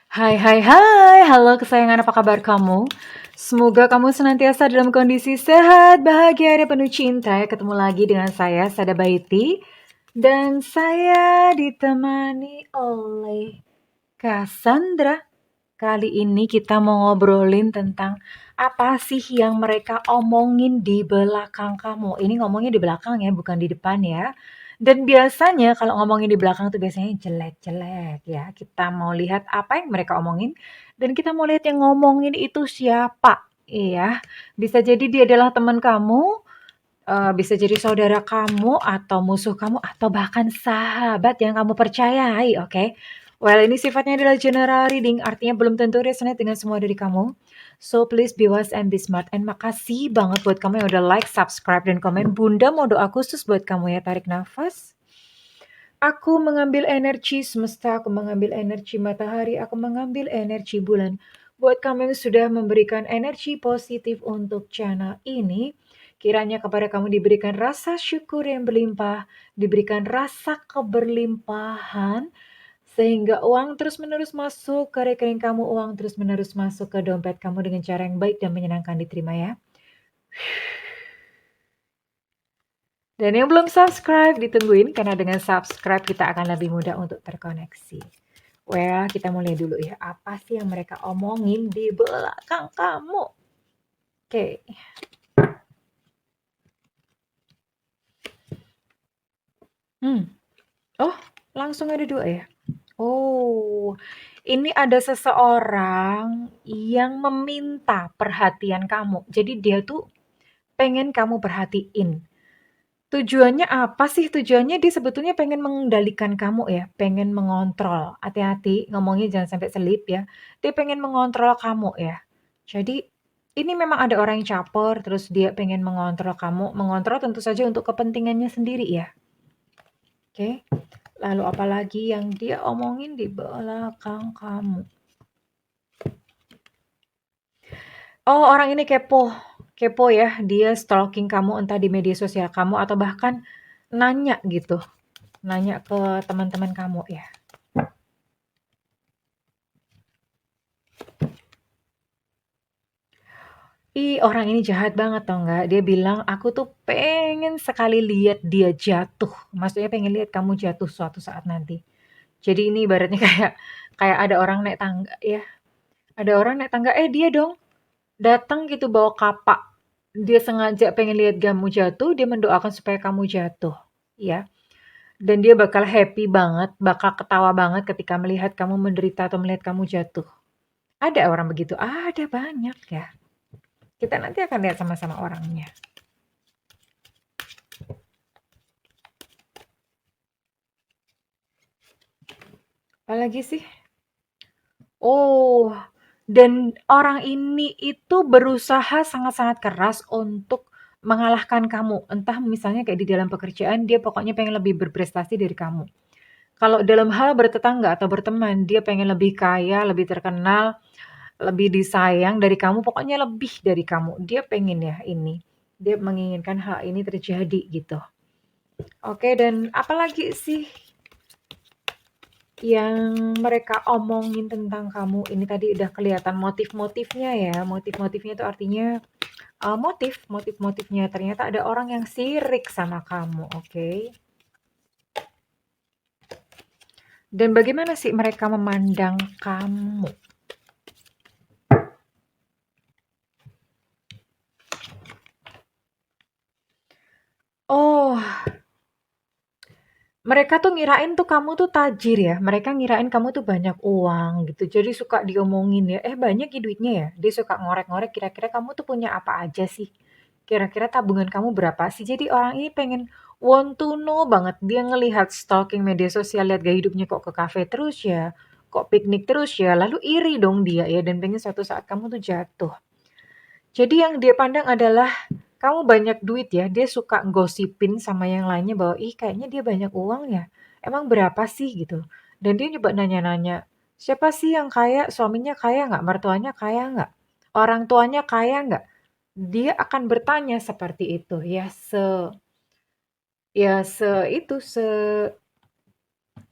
Hai hai hai, halo kesayangan apa kabar kamu? Semoga kamu senantiasa dalam kondisi sehat, bahagia, dan penuh cinta ya. Ketemu lagi dengan saya, Sada Baiti. Dan saya ditemani oleh Cassandra. Kali ini kita mau ngobrolin tentang apa sih yang mereka omongin di belakang kamu. Ini ngomongnya di belakang ya, bukan di depan ya. Dan biasanya kalau ngomongin di belakang tuh biasanya jelek-jelek ya. Kita mau lihat apa yang mereka omongin dan kita mau lihat yang ngomongin itu siapa. Iya, bisa jadi dia adalah teman kamu, bisa jadi saudara kamu atau musuh kamu atau bahkan sahabat yang kamu percayai, oke? Well, ini sifatnya adalah general reading, artinya belum tentu resonate dengan semua dari kamu. So, please be wise and be smart. And makasih banget buat kamu yang udah like, subscribe, dan komen. Bunda mau doa khusus buat kamu ya. Tarik nafas. Aku mengambil energi semesta, aku mengambil energi matahari, aku mengambil energi bulan. Buat kamu yang sudah memberikan energi positif untuk channel ini, kiranya kepada kamu diberikan rasa syukur yang berlimpah, diberikan rasa keberlimpahan, sehingga uang terus-menerus masuk ke rekening kamu, uang terus-menerus masuk ke dompet kamu dengan cara yang baik dan menyenangkan diterima ya. Dan yang belum subscribe, ditungguin karena dengan subscribe kita akan lebih mudah untuk terkoneksi. Well, kita mulai dulu ya. Apa sih yang mereka omongin di belakang kamu? Oke. Oh, langsung ada dua ya? Oh, ini ada seseorang yang meminta perhatian kamu. Jadi dia tuh pengen kamu perhatiin. Tujuannya apa sih? Tujuannya dia sebetulnya pengen mengendalikan kamu ya, pengen mengontrol. Hati-hati ngomongnya jangan sampai selip ya. Dia pengen mengontrol kamu ya. Jadi ini memang ada orang yang caper, terus dia pengen mengontrol kamu. Mengontrol tentu saja untuk kepentingannya sendiri ya. Oke. Lalu apalagi yang dia omongin di belakang kamu? Oh, orang ini kepo. Kepo ya, dia stalking kamu entah di media sosial kamu atau bahkan nanya gitu. Nanya ke teman-teman kamu ya. Ih, orang ini jahat banget tau nggak? Dia bilang, aku tuh pengen sekali lihat dia jatuh. Maksudnya pengen lihat kamu jatuh suatu saat nanti. Jadi ini ibaratnya kayak kayak ada orang naik tangga ya. Ada orang naik tangga, dia dong datang gitu bawa kapak. Dia sengaja pengen lihat kamu jatuh, dia mendoakan supaya kamu jatuh. Ya. Dan dia bakal happy banget, bakal ketawa banget ketika melihat kamu menderita atau melihat kamu jatuh. Ada orang begitu? Ada banyak ya. Kita nanti akan lihat sama-sama orangnya. Apalagi sih? Oh, dan orang ini itu berusaha sangat-sangat keras untuk mengalahkan kamu. Entah misalnya kayak di dalam pekerjaan, dia pokoknya pengen lebih berprestasi dari kamu. Kalau dalam hal bertetangga atau berteman, dia pengen lebih kaya, lebih terkenal, lebih disayang dari kamu, pokoknya lebih dari kamu. Dia pengen ya ini. Dia menginginkan hal ini terjadi gitu. Oke, dan apalagi sih yang mereka omongin tentang kamu? Ini tadi udah kelihatan motif-motifnya ya. Motif-motifnya itu artinya motif-motifnya ternyata ada orang yang sirik sama kamu, oke? Dan bagaimana sih mereka memandang kamu? Oh, mereka tuh ngirain tuh kamu tuh tajir ya. Mereka ngirain kamu tuh banyak uang gitu. Jadi suka diomongin ya, banyak ya duitnya ya. Dia suka ngorek-ngorek kira-kira kamu tuh punya apa aja sih? Kira-kira tabungan kamu berapa sih? Jadi orang ini pengen want to know banget. Dia ngelihat stalking media sosial, lihat gaya hidupnya kok ke kafe terus ya, kok piknik terus ya. Lalu iri dong dia ya dan pengen suatu saat kamu tuh jatuh. Jadi yang dia pandang adalah kamu banyak duit ya, dia suka gosipin sama yang lainnya bahwa, "Ih, kayaknya dia banyak uang ya. Emang berapa sih?" gitu. Dan dia coba nanya-nanya, "Siapa sih yang kaya? Suaminya kaya nggak? Mertuanya kaya nggak? Orang tuanya kaya nggak?" Dia akan bertanya seperti itu ya, se itu,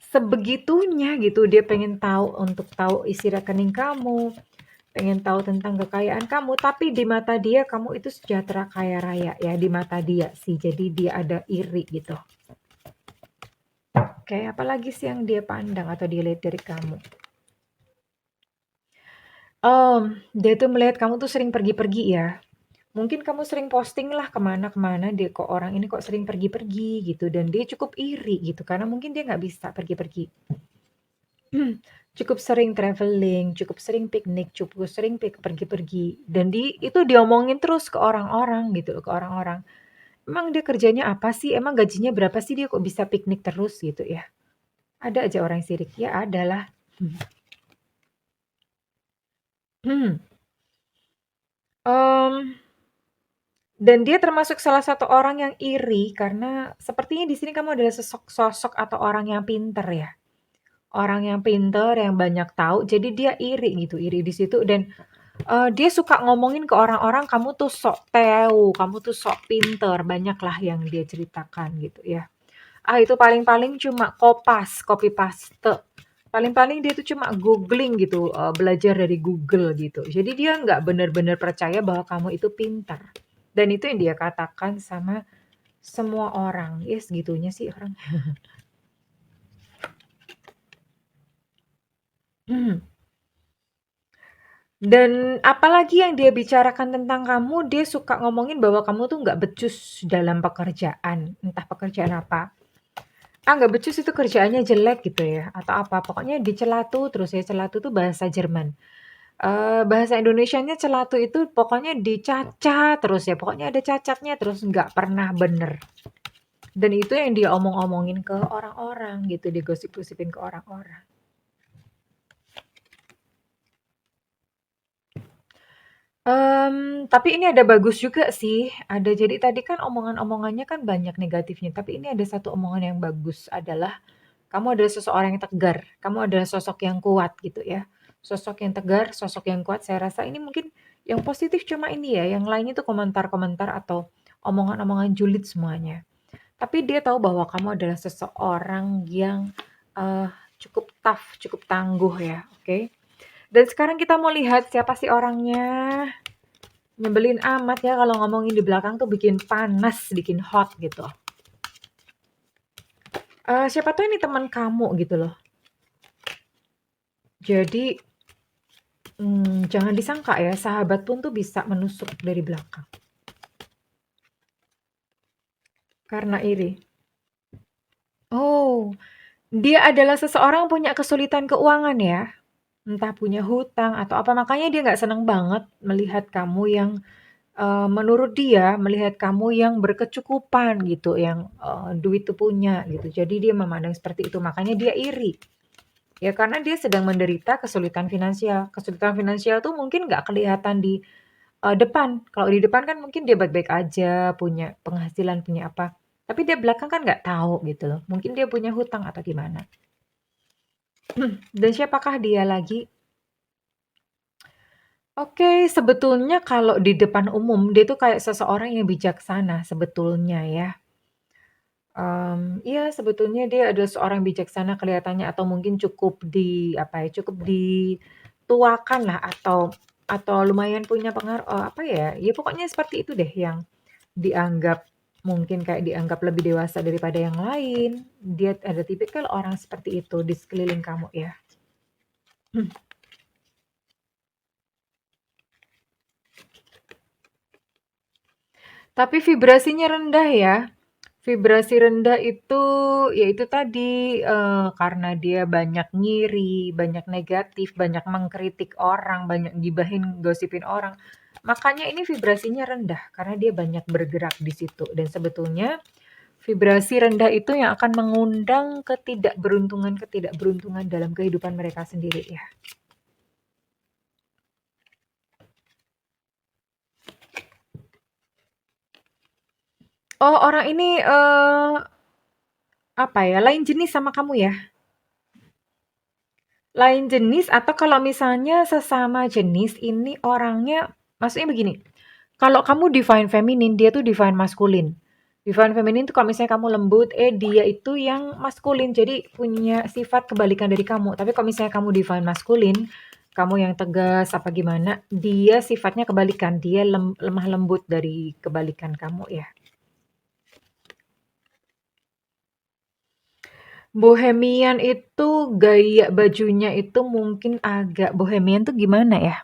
sebegitunya gitu, dia pengen tahu untuk tahu isi rekening kamu, pengen tahu tentang kekayaan kamu, tapi di mata dia kamu itu sejahtera kaya raya ya, di mata dia sih. Jadi dia ada iri gitu. Kayak apalagi sih yang dia pandang atau dia lihat dari kamu? Dia tuh melihat kamu tuh sering pergi-pergi ya. Mungkin kamu sering posting lah kemana-kemana, dia kok orang ini kok sering pergi-pergi gitu, dan dia cukup iri gitu karena mungkin dia nggak bisa pergi-pergi. Cukup sering traveling, cukup sering piknik, cukup sering pergi-pergi, dan itu diomongin terus ke orang-orang gitu, ke orang-orang. Emang dia kerjanya apa sih? Emang gajinya berapa sih dia kok bisa piknik terus gitu ya? Ada aja orang yang sirik, ya ada lah. Hmm. Mmm, dan dia termasuk salah satu orang yang iri karena sepertinya di sini kamu adalah sosok atau orang yang pinter ya. Orang yang pinter, yang banyak tahu, jadi dia iri gitu, iri di situ dan dia suka ngomongin ke orang-orang, "Kamu tuh sok tahu, kamu tuh sok pinter," banyaklah yang dia ceritakan gitu ya. Itu paling-paling cuma copy paste. Paling-paling dia tuh cuma googling gitu, belajar dari Google gitu. Jadi dia nggak benar-benar percaya bahwa kamu itu pintar. Dan itu yang dia katakan sama semua orang. Ya segitunya sih orang. Hmm. Dan apalagi yang dia bicarakan tentang kamu, dia suka ngomongin bahwa kamu tuh nggak becus dalam pekerjaan, entah pekerjaan apa. Nggak becus itu kerjaannya jelek gitu ya, atau apa, pokoknya dicela tuh terus ya, cela tuh bahasa Jerman. Bahasa Indonesianya cela tuh itu pokoknya dicacat terus ya, pokoknya ada cacatnya terus, nggak pernah bener. Dan itu yang dia omong-omongin ke orang-orang gitu, digosip-gosipin ke orang-orang. Tapi ini ada bagus juga sih, jadi tadi kan omongan-omongannya kan banyak negatifnya, tapi ini ada satu omongan yang bagus adalah, kamu adalah seseorang yang tegar, kamu adalah sosok yang kuat gitu ya. Sosok yang tegar, sosok yang kuat, saya rasa ini mungkin yang positif cuma ini ya, yang lainnya tuh komentar-komentar atau omongan-omongan julid semuanya. Tapi dia tahu bahwa kamu adalah seseorang yang, eee, cukup tough, cukup tangguh ya, oke? Dan sekarang kita mau lihat siapa sih orangnya. Nyebelin amat ya kalau ngomongin di belakang tuh bikin panas, bikin hot gitu. Siapa tahu ini teman kamu gitu loh. Jadi, jangan disangka ya, sahabat pun tuh bisa menusuk dari belakang. Karena iri. Oh, dia adalah seseorang punya kesulitan keuangan ya? Entah punya hutang atau apa, makanya dia nggak seneng banget melihat kamu yang, menurut dia melihat kamu yang berkecukupan gitu, yang, duit tuh punya gitu. Jadi dia memandang seperti itu, makanya dia iri. Ya karena dia sedang menderita kesulitan finansial. Kesulitan finansial tuh mungkin nggak kelihatan di, depan. Kalau di depan kan mungkin dia baik-baik aja, punya penghasilan, punya apa. Tapi dia belakang kan nggak tahu gitu loh. Mungkin dia punya hutang atau gimana. Dan siapakah dia lagi? Oke, sebetulnya kalau di depan umum, dia tuh kayak seseorang yang bijaksana sebetulnya ya. Iya sebetulnya dia adalah seorang bijaksana kelihatannya atau mungkin cukup apa ya, cukup dituakan lah atau lumayan punya apa ya, ya pokoknya seperti itu deh yang dianggap mungkin kayak dianggap lebih dewasa daripada yang lain. Dia ada tipikal orang seperti itu di sekeliling kamu ya. Tapi vibrasinya rendah ya. Vibrasi rendah itu, ya itu tadi, karena dia banyak ngiri, banyak negatif, banyak mengkritik orang, banyak gibahin, gosipin orang. Makanya ini vibrasinya rendah, karena dia banyak bergerak di situ. Dan sebetulnya vibrasi rendah itu yang akan mengundang ketidakberuntungan dalam kehidupan mereka sendiri ya. Oh, orang ini, apa ya, lain jenis sama kamu ya? Lain jenis atau kalau misalnya sesama jenis ini orangnya maksudnya begini, kalau kamu divine feminin, dia tuh divine maskulin. Divine Feminine itu kalau misalnya kamu lembut, dia itu yang maskulin, jadi punya sifat kebalikan dari kamu. Tapi kalau misalnya kamu Divine Maskulin, kamu yang tegas apa gimana, dia sifatnya kebalikan, dia lemah lembut dari kebalikan kamu ya. Bohemian itu gaya bajunya itu mungkin agak bohemian tuh gimana ya?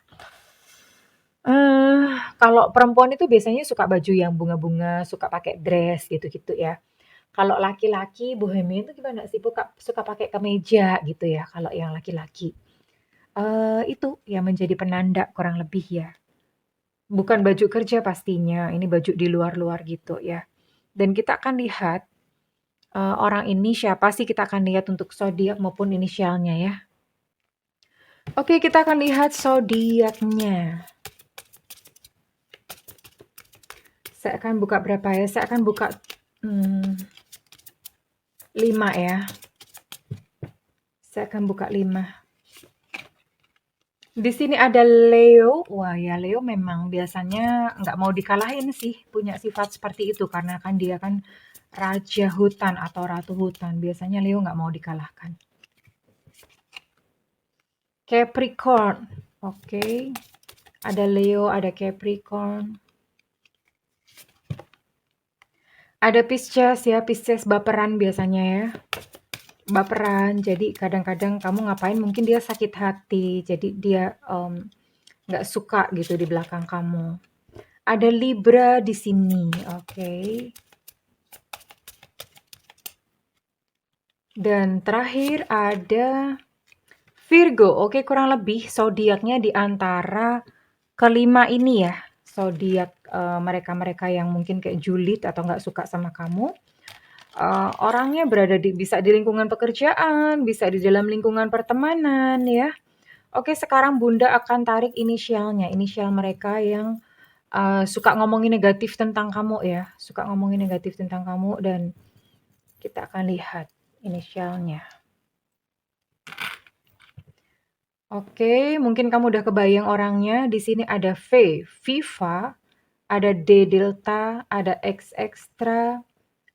Kalau perempuan itu biasanya suka baju yang bunga-bunga, suka pakai dress gitu-gitu ya. Kalau laki-laki bohemian itu gimana sih? Suka pakai kemeja gitu ya kalau yang laki-laki. Itu yang menjadi penanda kurang lebih ya. Bukan baju kerja pastinya, ini baju di luar-luar gitu ya. Dan kita akan lihat, orang ini siapa sih, kita akan lihat untuk zodiak maupun inisialnya ya. Oke, kita akan lihat zodiaknya. Saya akan buka berapa ya? Saya akan buka 5 ya. Saya akan buka 5. Di sini ada Leo. Wah ya, Leo memang biasanya nggak mau dikalahin sih, punya sifat seperti itu karena kan dia kan raja hutan atau ratu hutan. Biasanya Leo nggak mau dikalahkan. Capricorn. Oke. Ada Leo, ada Capricorn. Ada Pisces ya, Pisces baperan biasanya ya. Baperan, jadi kadang-kadang kamu ngapain mungkin dia sakit hati, jadi dia nggak suka gitu di belakang kamu. Ada Libra di sini, oke. Dan terakhir ada Virgo, oke, kurang lebih zodiaknya di antara kelima ini ya. Zodiak mereka-mereka yang mungkin kayak julid atau nggak suka sama kamu. Orangnya berada bisa di lingkungan pekerjaan, bisa di dalam lingkungan pertemanan ya. Oke, sekarang Bunda akan tarik inisialnya, inisial mereka yang suka ngomongin negatif tentang kamu ya, suka ngomongin negatif tentang kamu dan kita akan lihat inisialnya. Oke, mungkin kamu udah kebayang orangnya. Di sini ada V, Viva, ada D Delta, ada X Extra,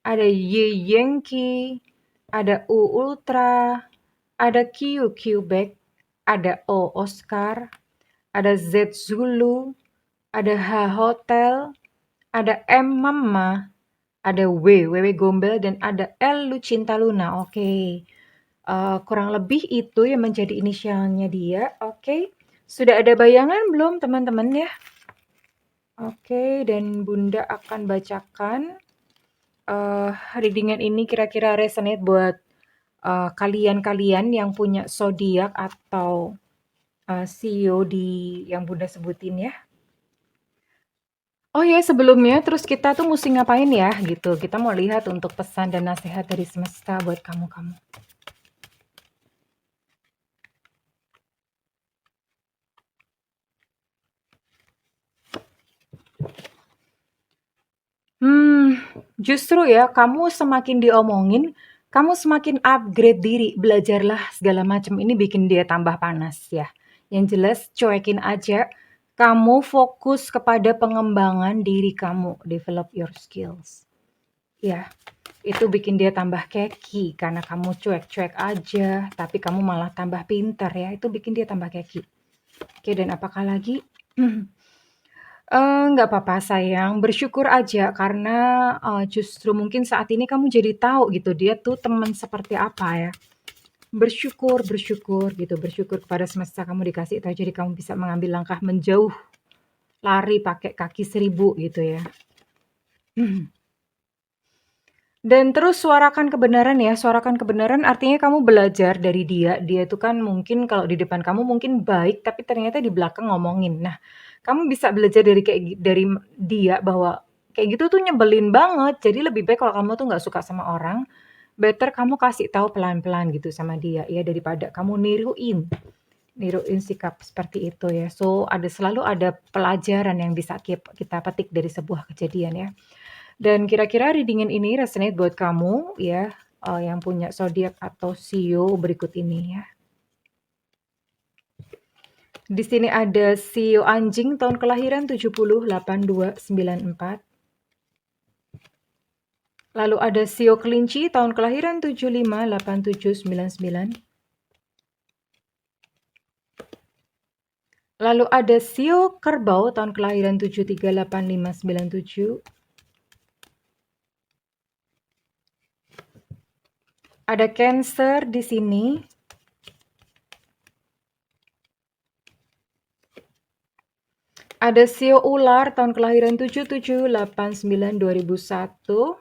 ada Y Yankee, ada U Ultra, ada Q Quebec, ada O Oscar, ada Z Zulu, ada H Hotel, ada M Mama, ada W Gombel, dan ada L Lucinta Luna. Oke. Kurang lebih itu yang menjadi inisialnya dia. Oke. Sudah ada bayangan belum teman-teman ya? Oke, dan Bunda akan bacakan readingan ini kira-kira resonate buat kalian-kalian yang punya zodiak atau CEO yang Bunda sebutin ya. Oh ya, sebelumnya terus kita tuh mesti ngapain ya gitu. Kita mau lihat untuk pesan dan nasihat dari semesta buat kamu-kamu. Justru ya, kamu semakin diomongin, kamu semakin upgrade diri, belajarlah segala macam. Ini bikin dia tambah panas ya. Yang jelas cuekin aja. Kamu fokus kepada pengembangan diri kamu, develop your skills. Ya, itu bikin dia tambah keki karena kamu cuek-cuek aja, tapi kamu malah tambah pintar ya. Itu bikin dia tambah keki. Oke, dan apakah lagi? Nggak apa-apa sayang, bersyukur aja karena, justru mungkin saat ini kamu jadi tahu gitu dia tuh teman seperti apa ya. Bersyukur bersyukur gitu, bersyukur kepada semesta kamu dikasih tahu jadi kamu bisa mengambil langkah menjauh, lari pakai kaki 1000 gitu ya. Dan terus suarakan kebenaran ya, suarakan kebenaran artinya kamu belajar dari dia. Dia itu kan mungkin kalau di depan kamu mungkin baik, tapi ternyata di belakang ngomongin. Nah, kamu bisa belajar dari dia bahwa kayak gitu tuh nyebelin banget. Jadi lebih baik kalau kamu tuh nggak suka sama orang, better kamu kasih tahu pelan-pelan gitu sama dia ya daripada kamu niruin sikap seperti itu ya. So selalu ada pelajaran yang bisa kita petik dari sebuah kejadian ya. Dan kira-kira readingan ini resonate buat kamu ya, yang punya zodiak atau CEO berikut ini ya. Di sini ada CEO anjing tahun kelahiran 70, 82, 94. Lalu ada Sio Kelinci tahun kelahiran 758799. Lalu ada Sio Kerbau tahun kelahiran 738597. Ada Cancer di sini. Ada Sio Ular tahun kelahiran 77892001.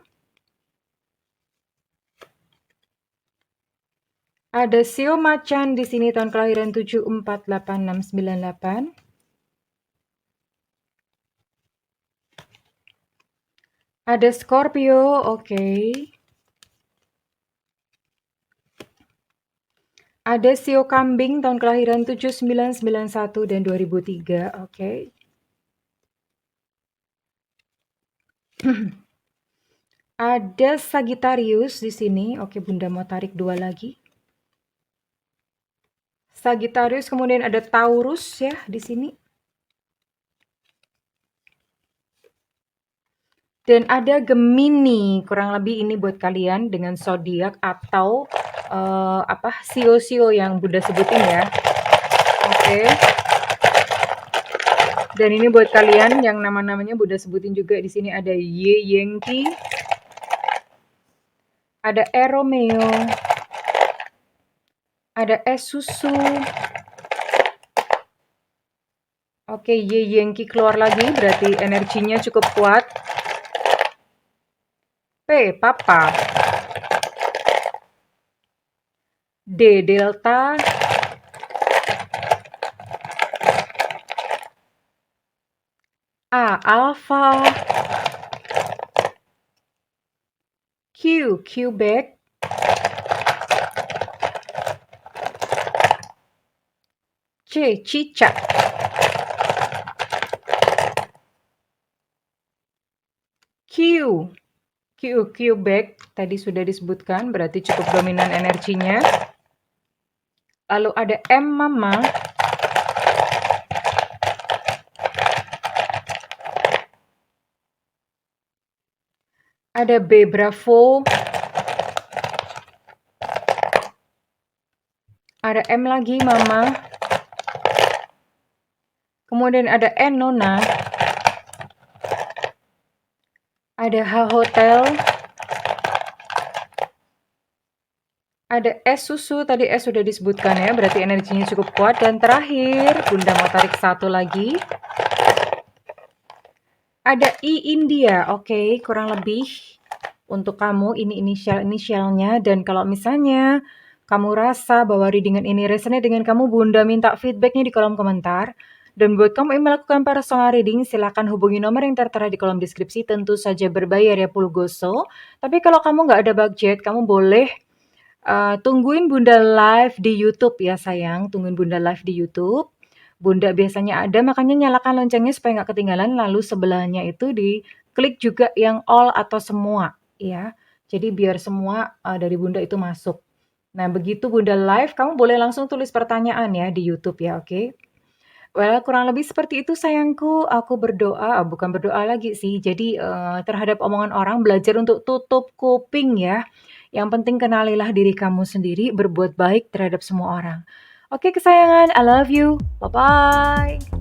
Ada Sio Macan di sini tahun kelahiran 748698. Ada Scorpio, oke. Ada Sio Kambing tahun kelahiran 7991 dan 2003, oke. Ada Sagittarius di sini, oke Bunda mau tarik 2 lagi. Sagittarius, kemudian ada Taurus ya di sini. Dan ada Gemini, kurang lebih ini buat kalian dengan zodiak atau sio-sio yang Bunda sebutin ya. Oke. Dan ini buat kalian yang nama-namanya Bunda sebutin juga di sini ada Ye Yengki, ada E Romeo, ada S Susu. Oke, Ye Yengki keluar lagi, berarti energinya cukup kuat. P Papa, D Delta, A Alpha, Q Quebec, C Cicak, Q Quebec tadi sudah disebutkan, berarti cukup dominan energinya. Lalu ada M Mama, ada B Bravo, ada M lagi Mama, kemudian ada N Nona, ada H Hotel, ada S Susu, tadi S sudah disebutkan ya, berarti energinya cukup kuat. Dan terakhir, Bunda mau tarik satu lagi. Ada I India, oke, kurang lebih untuk kamu ini inisialnya. Dan kalau misalnya kamu rasa bahwa readingan ini resonate dengan kamu, Bunda minta feedbacknya di kolom komentar. Dan buat kamu yang melakukan personal reading, silahkan hubungi nomor yang tertera di kolom deskripsi, tentu saja berbayar ya Pulgoso. Tapi kalau kamu nggak ada budget, kamu boleh tungguin Bunda live di YouTube ya sayang, tungguin Bunda live di YouTube. Bunda biasanya ada, makanya nyalakan loncengnya supaya nggak ketinggalan, lalu sebelahnya itu diklik juga yang all atau semua ya. Jadi biar semua dari Bunda itu masuk. Nah begitu Bunda live, kamu boleh langsung tulis pertanyaan ya di YouTube ya, oke? Well, kurang lebih seperti itu sayangku, aku berdoa bukan berdoa lagi sih, jadi, terhadap omongan orang belajar untuk tutup kuping ya. Yang penting kenalilah diri kamu sendiri, berbuat baik terhadap semua orang. Oke kesayangan, I love you, bye-bye.